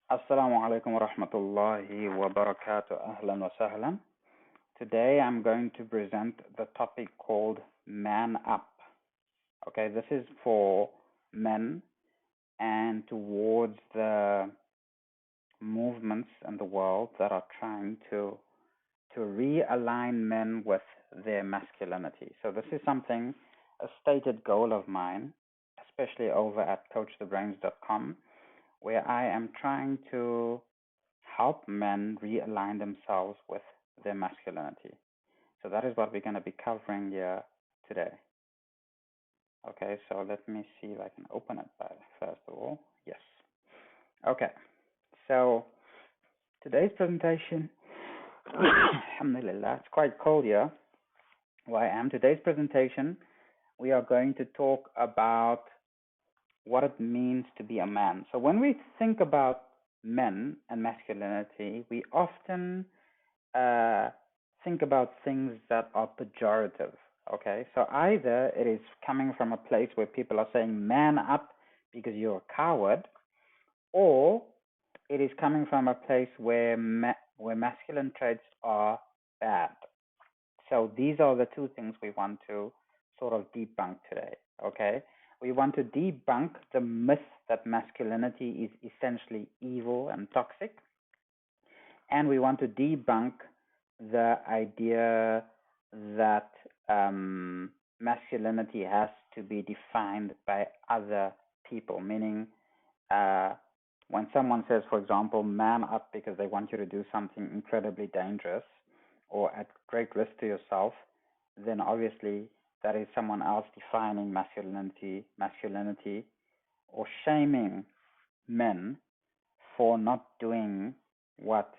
Assalamu alaikum wa rahmatullahi wa barakatuh. Ahlan wa sahlan. Today I'm going to present the topic called Man Up. Okay, this is for men and towards the movements in the world that are trying to realign men with their masculinity. So this is something, a stated goal of mine, especially over at coachthebrains.com, where I am trying to help men realign themselves with their masculinity. So that is what we're going to be covering here today. Okay, so let me see if I can open it first of all. Yes. Okay, so today's presentation, alhamdulillah, it's quite cold here where I am. Today's presentation, we are going to talk about what it means to be a man. So when we think about men and masculinity, we often think about things that are pejorative. Okay, so either it is coming from a place where people are saying man up because you're a coward, or it is coming from a place where where masculine traits are bad. So these are the two things we want to sort of debunk today. Okay, we want to debunk the myth that masculinity is essentially evil and toxic, and we want to debunk the idea that masculinity has to be defined by other people, meaning when someone says, for example, man up because they want you to do something incredibly dangerous or at great risk to yourself, then obviously that is someone else defining masculinity, or shaming men for not doing what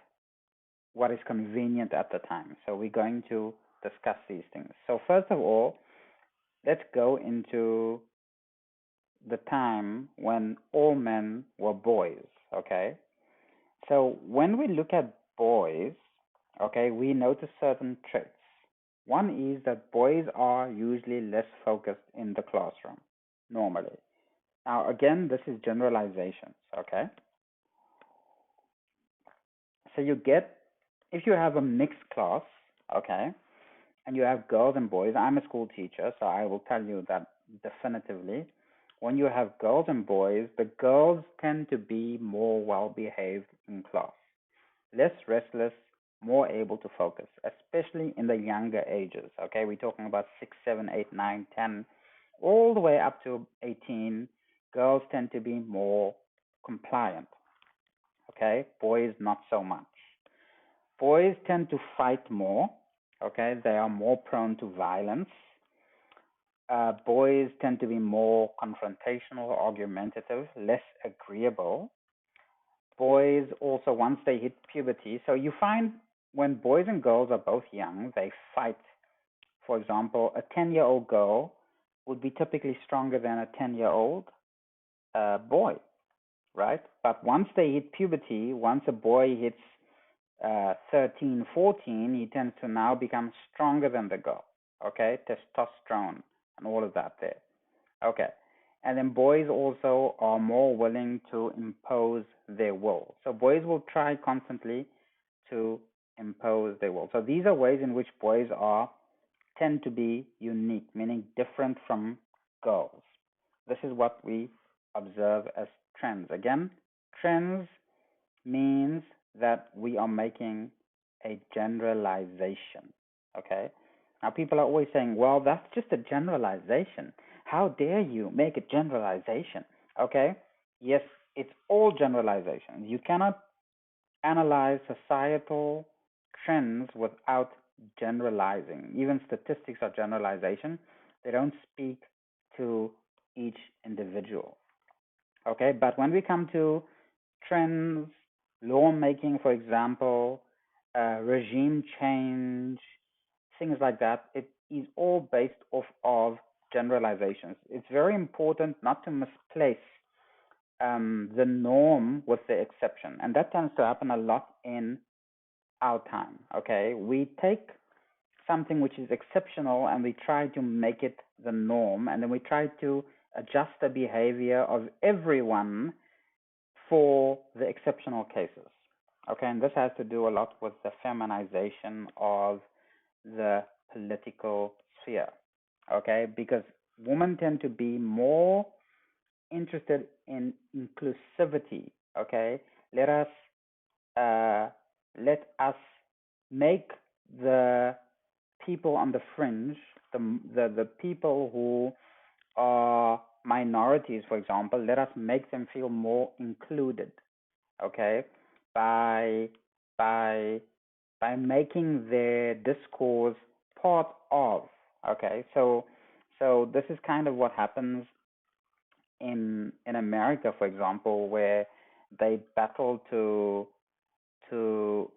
is convenient at the time. So we're going to discuss these things. So first of all, let's go into the time when all men were boys, okay? So when we look at boys, okay, we notice certain traits. One is that boys are usually less focused in the classroom, normally. Now, again, this is generalizations, okay? So you get, if you have a mixed class, okay, and you have girls and boys, I'm a school teacher, so I will tell you that definitively. When you have girls and boys, the girls tend to be more well behaved in class, less restless, more able to focus, especially in the younger ages. Okay, we're talking about 6, 7, 8, 9, 10, all the way up to 18. Girls tend to be more compliant. Okay, boys not so much. Boys tend to fight more. Okay, they are more prone to violence. Boys tend to be more confrontational, argumentative, less agreeable. Boys also, once they hit puberty, so you find when boys and girls are both young, they fight. For example, a 10-year-old girl would be typically stronger than a 10-year-old boy, right? But once they hit puberty, once a boy hits 13, 14, he tends to now become stronger than the girl, okay? Testosterone and all of that there. Okay. And then boys also are more willing to impose their will. So boys will try constantly to impose their will. So these are ways in which boys tend to be unique, meaning different from girls. This is what we observe as trends. Again, trends means that we are making a generalization. Okay? Now, people are always saying, well, that's just a generalization. How dare you make a generalization? Okay? Yes, it's all generalizations. You cannot analyze societal trends without generalizing. Even statistics are generalization. They don't speak to each individual. Okay? But when we come to trends, lawmaking, for example, regime change, things like that, it is all based off of generalizations. It's very important not to misplace the norm with the exception, and that tends to happen a lot in our time. Okay, we take something which is exceptional and we try to make it the norm, and then we try to adjust the behavior of everyone for the exceptional cases. Okay, and this has to do a lot with the feminization of the political sphere. Okay, because women tend to be more interested in inclusivity. Okay, let us uh, let us make the people on the fringe, the people who are minorities, for example, let us make them feel more included. Okay, by by by making their discourse part of. Okay, so this is kind of what happens in America, for example, where they battle to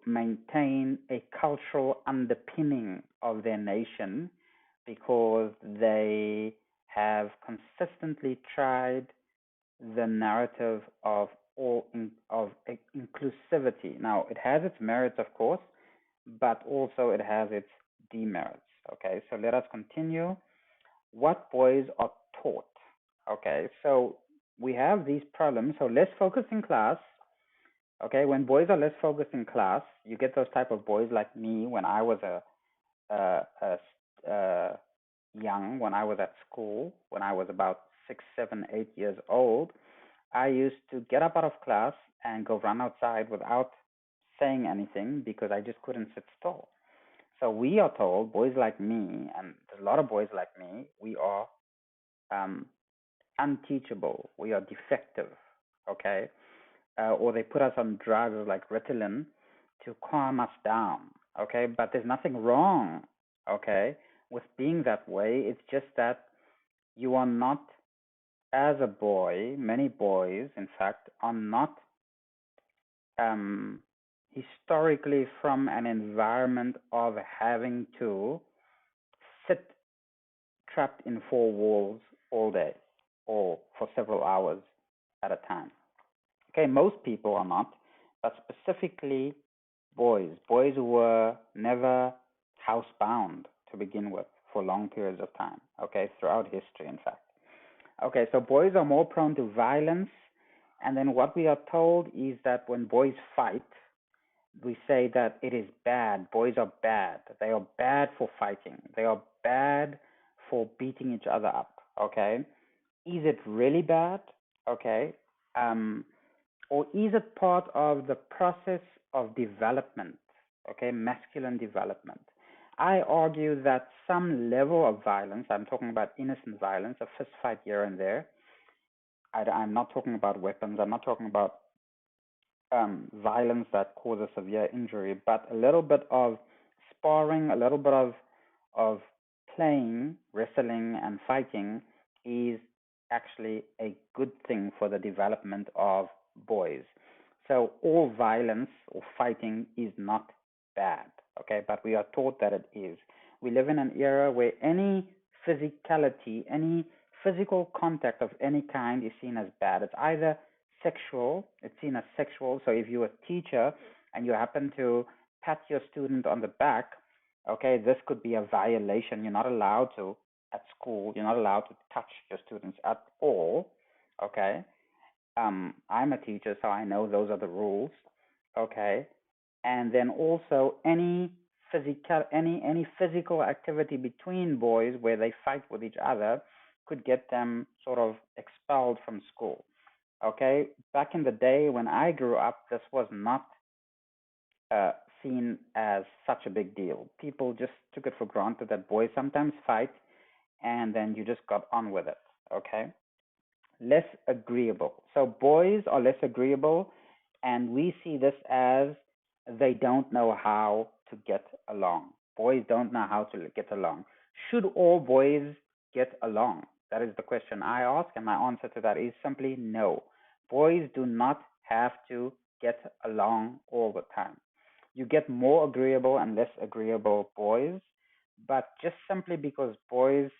maintain a cultural underpinning of their nation because they have consistently tried the narrative of inclusivity. Now, it has its merits, of course, but also it has its demerits. Okay, so let us continue. What boys are taught. Okay, so we have these problems. So less focused in class. Okay, when boys are less focused in class, you get those type of boys like me when I was young, when I was at school, when I was about 6, 7, 8 years old. I used to get up out of class and go run outside without saying anything because I just couldn't sit still. So we are told, boys like me, and there's a lot of boys like me, we are um, unteachable, we are defective, okay? Or they put us on drugs like Ritalin to calm us down, okay? But there's nothing wrong, okay, with being that way. It's just that you are not, as a boy, many boys, in fact, are not um, historically from an environment of having to sit trapped in four walls all day or for several hours at a time. Okay, most people are not, but specifically boys. Boys were never housebound to begin with for long periods of time. Okay, throughout history, in fact. Okay, so boys are more prone to violence. And then what we are told is that when boys fight, we say that it is bad. Boys are bad. They are bad for fighting. They are bad for beating each other up. Okay, is it really bad? Okay, um, or is it part of the process of development? Okay, masculine development. I argue that some level of violence, I'm talking about innocent violence, a fist fight here and there. I'm not talking about weapons. I'm not talking about violence that causes severe injury, but a little bit of sparring, a little bit of playing, wrestling, and fighting is actually a good thing for the development of boys. So all violence or fighting is not bad, okay? But we are taught that it is. We live in an era where any physicality, any physical contact of any kind is seen as bad. It's either sexual, it's seen as sexual. So if you're a teacher and you happen to pat your student on the back, okay, this could be a violation. You're not allowed to at school. You're not allowed to touch your students at all. Okay. I'm a teacher, so I know those are the rules. Okay. And then also any physical activity between boys where they fight with each other could get them sort of expelled from school. Okay, back in the day when I grew up, this was not uh, seen as such a big deal. People just took it for granted that boys sometimes fight, and then you just got on with it. Okay, less agreeable. So boys are less agreeable, and we see this as they don't know how to get along. Boys don't know how to get along. Should all boys get along? That is the question I ask, and my answer to that is simply no. Boys do not have to get along all the time. You get more agreeable and less agreeable boys, but just simply because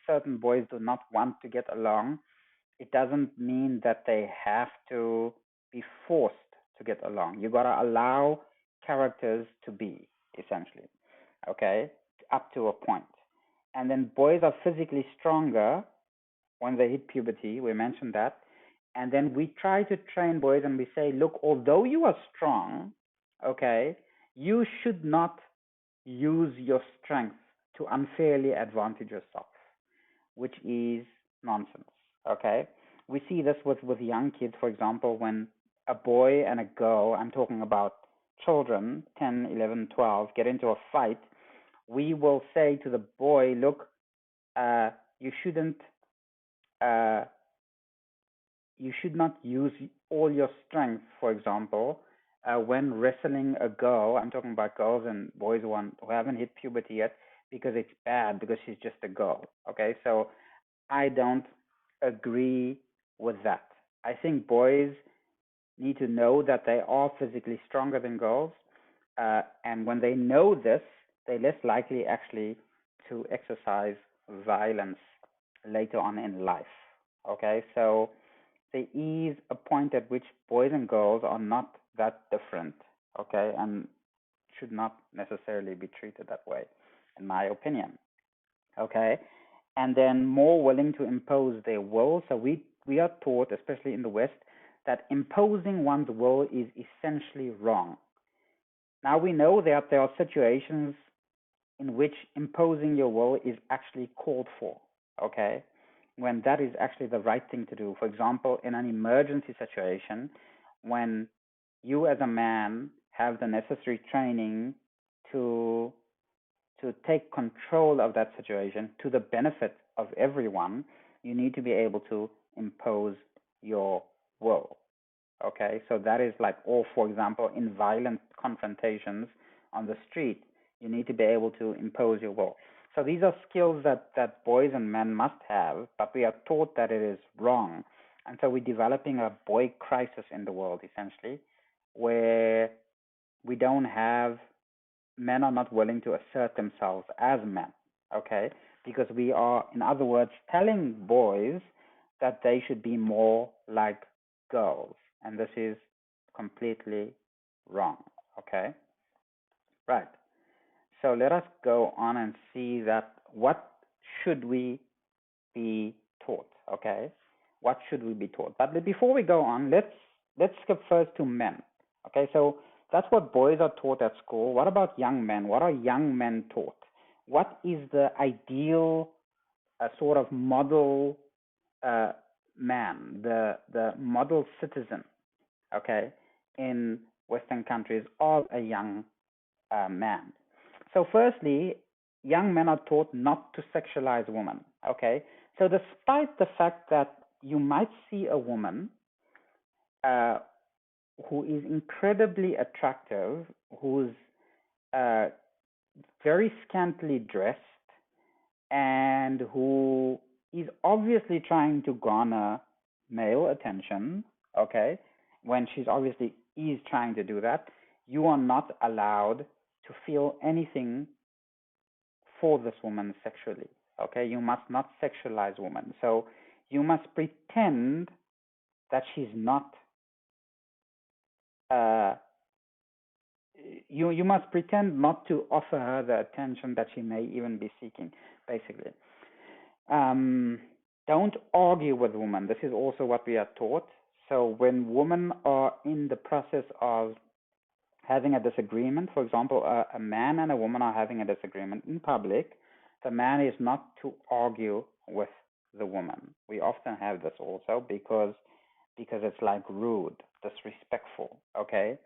certain boys do not want to get along, it doesn't mean that they have to be forced to get along. You gotta allow characters to be, essentially, okay, up to a point. And then boys are physically stronger when they hit puberty. We mentioned that, And then we try to train boys and we say, look, although you are strong, okay, you should not use your strength to unfairly advantage yourself, which is nonsense. Okay, we see this with young kids, for example, when a boy and a girl, I'm talking about children, 10, 11, 12, get into a fight, we will say to the boy, look, uh, you shouldn't, uh, you should not use all your strength, for example, when wrestling a girl. I'm talking about girls and boys who haven't hit puberty yet, because it's bad because she's just a girl. Okay, so I don't agree with that. I think boys need to know that they are physically stronger than girls, and when they know this, they're less likely actually to exercise violence later on in life. Okay, so there is a point at which boys and girls are not that different, okay, and should not necessarily be treated that way, in my opinion. Okay, and then more willing to impose their will. So we are taught, especially in the West, that imposing one's will is essentially wrong. Now we know that there are situations in which imposing your will is actually called for, okay? When that is actually the right thing to do. For example, in an emergency situation, when you as a man have the necessary training to to take control of that situation to the benefit of everyone, you need to be able to impose your will. Okay, so that is like, or for example, in violent confrontations on the street, you need to be able to impose your will. So these are skills that boys and men must have, but we are taught that it is wrong. And so we're developing a boy crisis in the world, essentially, where we don't have, men are not willing to assert themselves as men, okay? Because we are, in other words, telling boys that they should be more like girls, and this is completely wrong, okay? Right. So let us go on and see that what should we be taught, okay? What should we be taught? But before we go on, let's skip first to men. Okay, so that's what boys are taught at school. What about young men? What are young men taught? What is the ideal sort of model uh, man, the model citizen, okay, in Western countries of a young man? So, firstly, young men are taught not to sexualize women. Okay, so despite the fact that you might see a woman uh, who is incredibly attractive, who's uh, very scantily dressed, and who is obviously trying to garner male attention, okay, when she's obviously is trying to do that, you are not allowed to feel anything for this woman sexually. Okay, you must not sexualize women. So you must pretend that she's not. Uh, you must pretend not to offer her the attention that she may even be seeking. Basically, um, don't argue with women. This is also what we are taught. So when women are in the process of having a disagreement, for example, a man and a woman are having a disagreement in public, the man is not to argue with the woman. We often have this also because it's like rude, disrespectful, okay?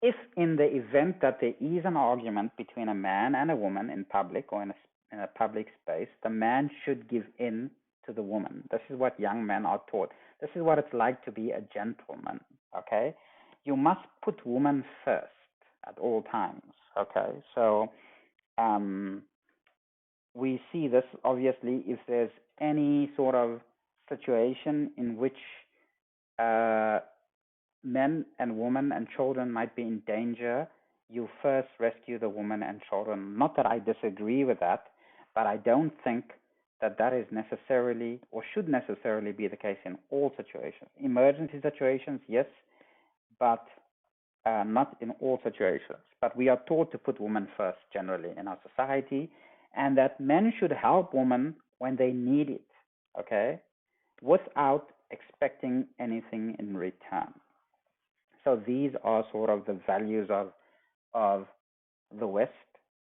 If in the event that there is an argument between a man and a woman in public or in a public space, the man should give in to the woman. This is what young men are taught. This is what it's like to be a gentleman, okay? You must put women first at all times, okay? So um, we see this obviously if there's any sort of situation in which uh, men and women and children might be in danger, you first rescue the women and children. Not that I disagree with that, but I don't think that that is necessarily or should necessarily be the case in all situations. Emergency situations, yes, but not in all situations. But we are taught to put women first generally in our society, and that men should help women when they need it, okay, without expecting anything in return. So these are sort of the values of the West.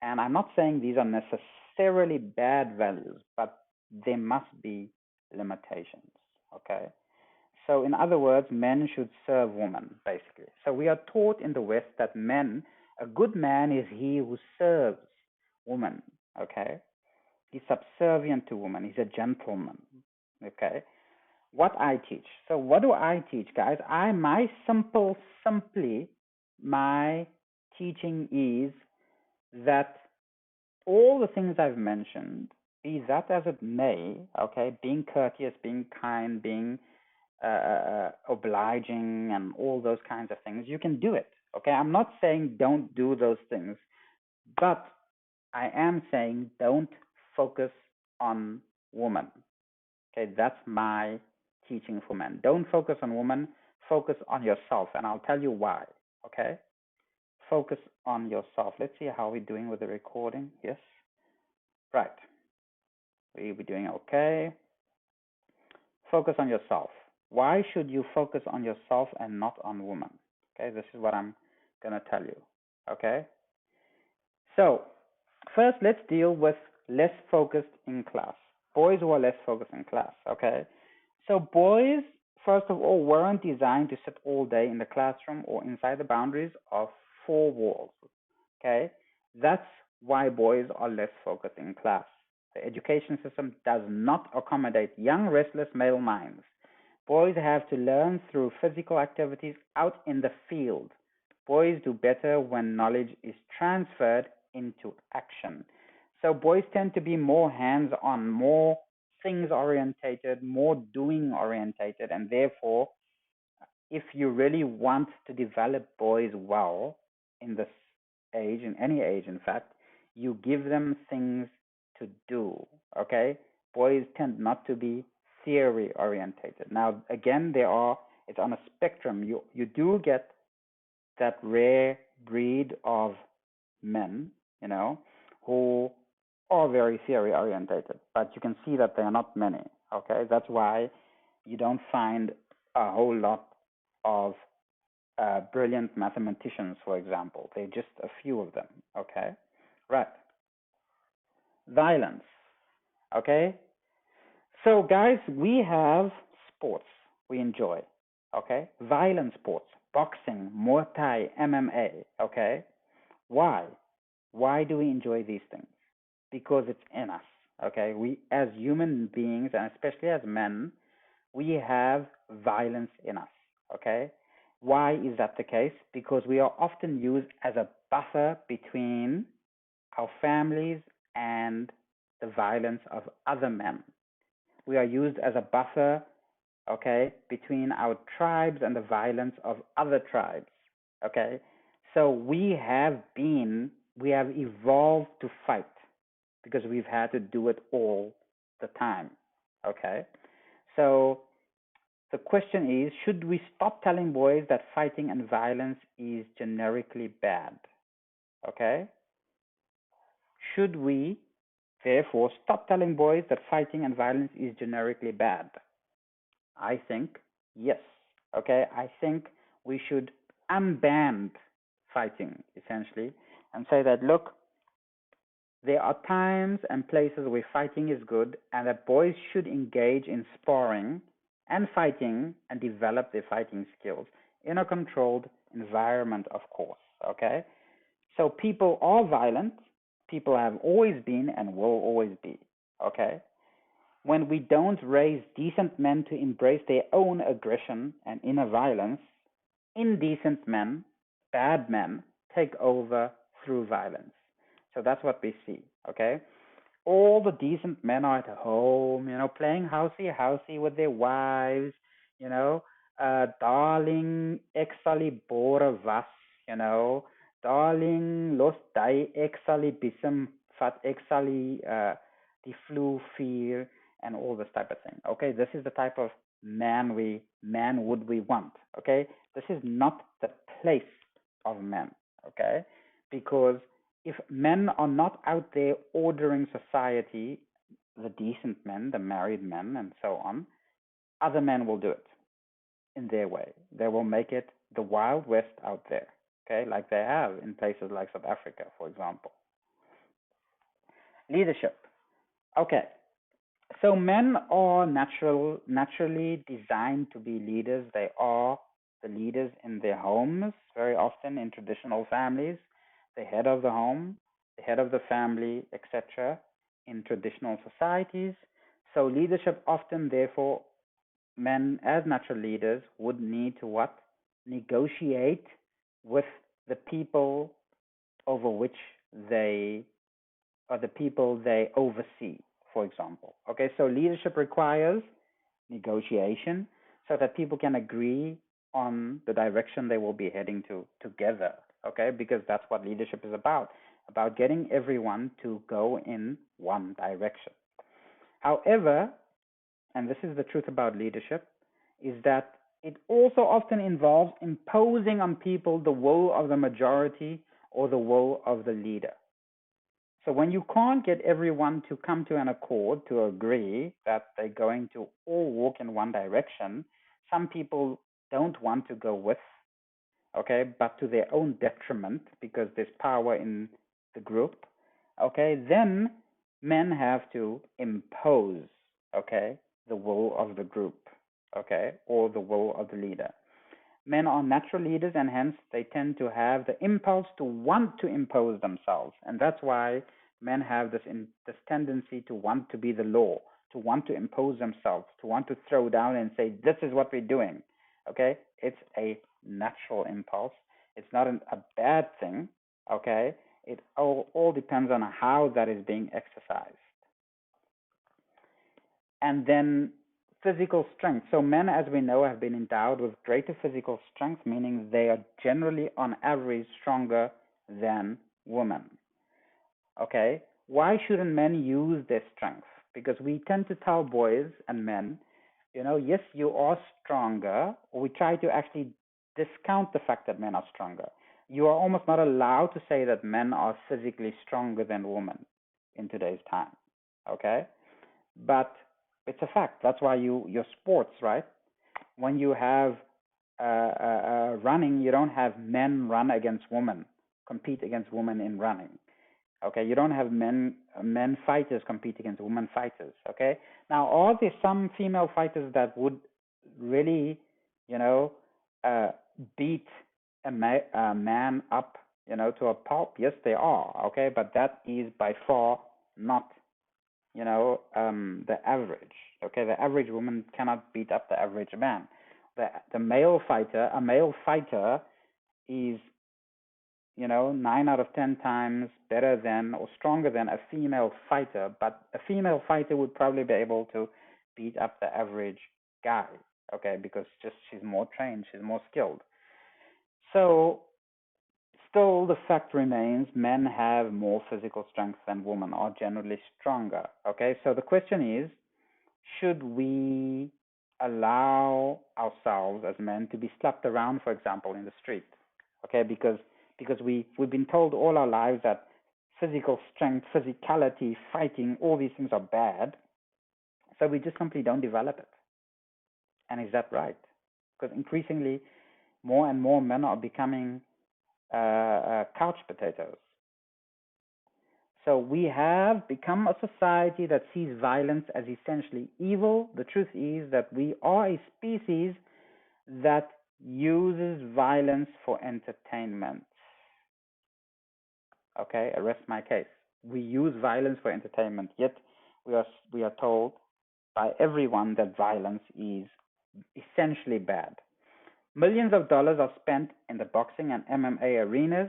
And I'm not saying these are necessarily bad values, but there must be limitations. Okay. So, in other words, men should serve women, basically. So, we are taught in the West that a good man is he who serves woman. Okay. He's subservient to woman. He's a gentleman. Okay. What I teach. So, what do I teach, guys? Simply, my teaching is that all the things I've mentioned, be that as it may, okay, being courteous, being kind, being obliging, and all those kinds of things, you can do it. Okay, I'm not saying don't do those things, but I am saying don't focus on women. Okay, that's my teaching for men. Don't focus on women, focus on yourself, and I'll tell you why. Okay, focus on yourself. Let's see how we're doing with the recording. Yes. Right. We're doing okay. Focus on yourself. Why should you focus on yourself and not on women? Okay, this is what I'm going to tell you. Okay. So, first, let's deal with less focused in class. Boys who are less focused in class. Okay. So, boys, first of all, weren't designed to sit all day in the classroom or inside the boundaries of four walls. Okay. That's why boys are less focused in class. The education system does not accommodate young, restless male minds. Boys have to learn through physical activities out in the field. Boys do better when knowledge is transferred into action. So boys tend to be more hands-on, more things orientated, more doing orientated, and therefore, if you really want to develop boys well in this age, in any age, in fact, you give them things to do. Okay, boys tend not to be theory orientated. Now, again, it's on a spectrum. You do get that rare breed of men, who are very theory orientated, but you can see that they are not many. Okay, that's why you don't find a whole lot of brilliant mathematicians, for example. They're just a few of them. Okay, right. Violence. Okay, so guys, we have sports we enjoy. Okay, violent sports, boxing, Muay Thai, MMA. Okay, why? Why do we enjoy these things? Because it's in us. Okay, we as human beings, and especially as men, we have violence in us. Okay, why is that the case? Because we are often used as a buffer between our families and the violence of other men. We are used as a buffer, okay, between our tribes and the violence of other tribes. Okay, so we have evolved to fight because we've had to do it all the time. Okay, so the question is, should we stop telling boys that fighting and violence is generically bad? Okay, should we therefore stop telling boys that fighting and violence is generically bad? I think yes. Okay, I think we should unban fighting essentially and say that, look, there are times and places where fighting is good and that boys should engage in sparring and fighting and develop their fighting skills in a controlled environment, of course. Okay, so people are violent, people have always been and will always be. Okay, when we don't raise decent men to embrace their own aggression and inner violence, indecent men, bad men, take over through violence. So that's what we see, okay? All the decent men are at home, playing housey housey with their wives, darling, ek sal die bore was, darling, los die, ek sal die bisem vat, ek sal die vloer vier, and all this type of thing. Okay, this is the type of manhood we want. Okay, this is not the place of men. Okay, because if men are not out there ordering society, the decent men, the married men, and so on, other men will do it in their way. They will make it the Wild West out there, okay, like they have in places like South Africa, for example. Leadership. Okay, so men are naturally designed to be leaders. They are the leaders in their homes, very often in traditional families, the head of the home, the head of the family, etc., in traditional societies. So leadership often, therefore, men as natural leaders would need to what? Negotiate with the people over which they or the people they oversee, for example. Okay, so leadership requires negotiation so that people can agree on the direction they will be heading to together. Okay, because that's what leadership is about getting everyone to go in one direction. However, and this is the truth about leadership, is that it also often involves imposing on people the will of the majority or the will of the leader. So when you can't get everyone to come to an accord, to agree that they're going to all walk in one direction, some people don't want to go with, okay, but to their own detriment because there's power in the group, okay, then men have to impose, okay, the will of the group, okay, or the will of the leader. Men are natural leaders and hence they tend to have the impulse to want to impose themselves. And that's why men have this tendency to want to be the law, to want to impose themselves, to want to throw down and say, this is what we're doing. Okay? It's a natural impulse. It's not a bad thing. Okay? It all depends on how that is being exercised. And then physical strength. So men, as we know, have been endowed with greater physical strength, meaning they are generally, on average, stronger than women. Okay, why shouldn't men use their strength? Because we tend to tell boys and men, yes, you are stronger, or we try to actually discount the fact that men are stronger. You are almost not allowed to say that men are physically stronger than women in today's time. Okay, but it's a fact. That's why your sports, right? When you have running, you don't have men run against women, compete against women in running. Okay, you don't have men fighters compete against women fighters. Okay, now are there some female fighters that would really, you know, uh, beat a man up, to a pulp? Yes, they are. Okay, but that is by far not, the average. Okay, the average woman cannot beat up the average man. A male fighter is 9 out of 10 times better than or stronger than a female fighter, but a female fighter would probably be able to beat up the average guy, okay, because just she's more trained, she's more skilled. So, still, the fact remains men have more physical strength than women are generally stronger, okay? So, the question is, should we allow ourselves as men to be slapped around, for example, in the street? Okay, because we've been told all our lives that physical strength, physicality, fighting, all these things are bad. So we just simply don't develop it. And is that right? Because increasingly, more and more men are becoming couch potatoes. So we have become a society that sees violence as essentially evil. The truth is that we are a species that uses violence for entertainment. Okay, I rest my case. We use violence for entertainment, yet we are told by everyone that violence is essentially bad. Millions of dollars are spent in the boxing and MMA arenas.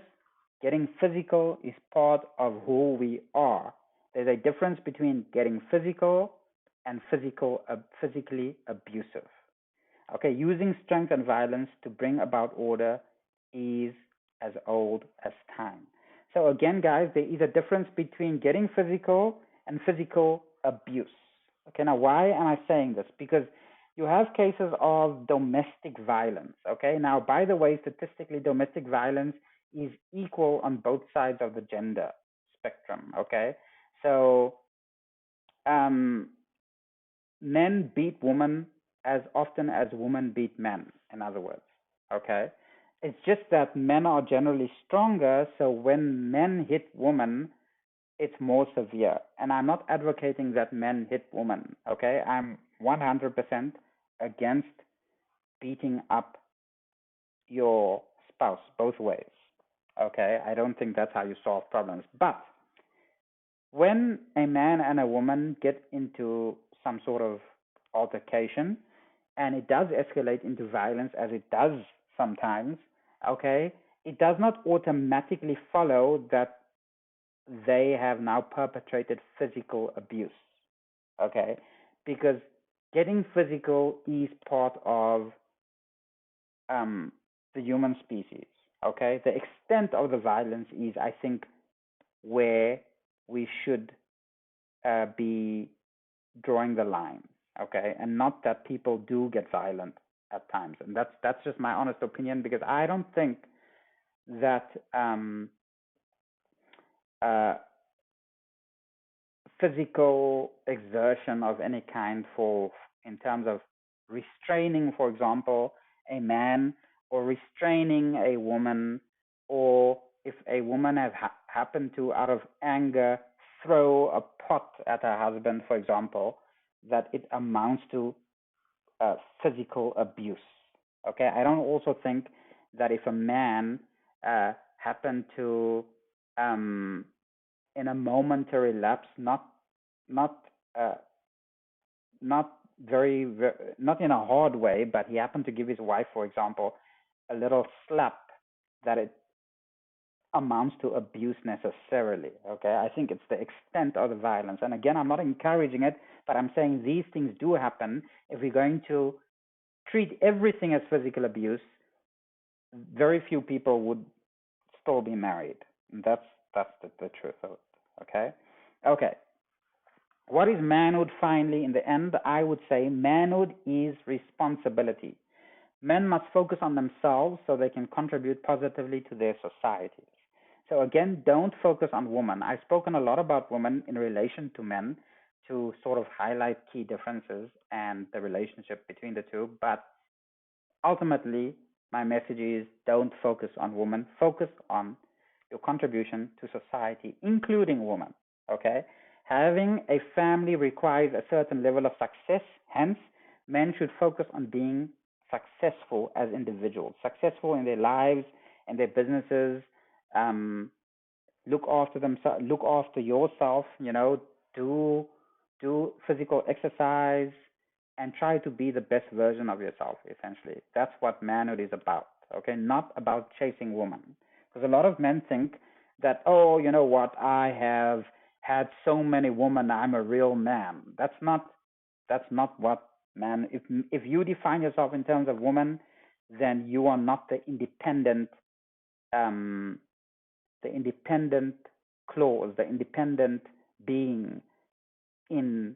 Getting physical is part of who we are. There's a difference between getting physical and physically abusive. Okay, using strength and violence to bring about order is as old as time. So again, guys, there is a difference between getting physical and physical abuse. Okay, now why am I saying this? Because you have cases of domestic violence. Okay, now by the way, statistically, domestic violence is equal on both sides of the gender spectrum. Okay, so men beat women as often as women beat men, in other words. Okay? It's just that men are generally stronger, so when men hit women, it's more severe. And I'm not advocating that men hit women, okay? I'm 100% against beating up your spouse both ways, okay? I don't think that's how you solve problems. But when a man and a woman get into some sort of altercation and it does escalate into violence, as it does sometimes, okay, it does not automatically follow that they have now perpetrated physical abuse, okay, because getting physical is part of the human species, okay. The extent of the violence is, I think, where we should be drawing the line, okay, and not that people do get violent at times, and that's just my honest opinion, because I don't think that uh, physical exertion of any kind, for in terms of restraining, for example, a man, or restraining a woman, or if a woman has happened to, out of anger, throw a pot at her husband, for example, that it amounts to physical abuse. Okay, I don't also think that if a man happened to, um, in a momentary lapse, not uh, not not in a hard way, but he happened to give his wife, for example, a little slap, that it amounts to abuse necessarily. Okay, I think it's the extent of the violence. And again, I'm not encouraging it, but I'm saying these things do happen. If we're going to treat everything as physical abuse, very few people would still be married. And that's the truth of it. Okay, okay. What is manhood finally in the end? I would say manhood is responsibility. Men must focus on themselves so they can contribute positively to their societies. So again, don't focus on women. I've spoken a lot about women in relation to men to sort of highlight key differences and the relationship between the two. But ultimately, my message is don't focus on women. Focus on your contribution to society, including women. Okay? Having a family requires a certain level of success. Hence, men should focus on being successful as individuals, successful in their lives and their businesses. Um, Look after themselves, look after yourself. Do do physical exercise and try to be the best version of yourself. Essentially, that's what manhood is about. Okay, not about chasing women, because a lot of men think that, oh, you know what, I have had so many women, I'm a real man. That's not what man. If you define yourself in terms of woman, then you are not um, the independent clause, the independent being in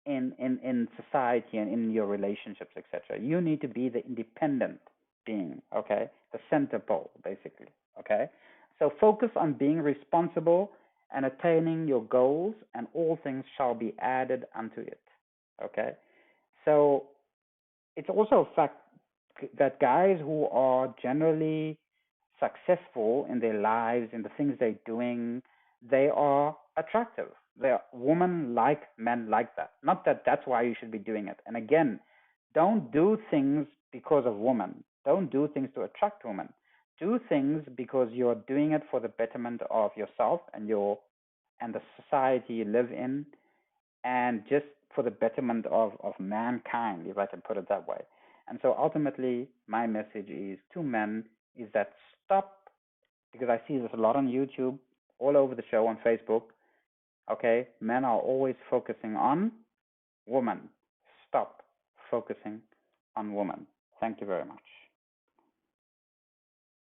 in society and in your relationships, etc. You need to be the independent being, okay? The center pole, basically, okay? So focus on being responsible and attaining your goals, and all things shall be added unto it, okay? So it's also a fact that guys who are generally successful in their lives, in the things they're doing, they are attractive. They're women like men like that. Not that that's why you should be doing it. And again, don't do things because of women. Don't do things to attract women. Do things because you're doing it for the betterment of yourself and the society you live in, and just for the betterment of mankind, if I can put it that way. And so ultimately, my message is to men is that stop, because I see this a lot on YouTube, all over the show, on Facebook. Okay, men are always focusing on women. Stop focusing on women. Thank you very much.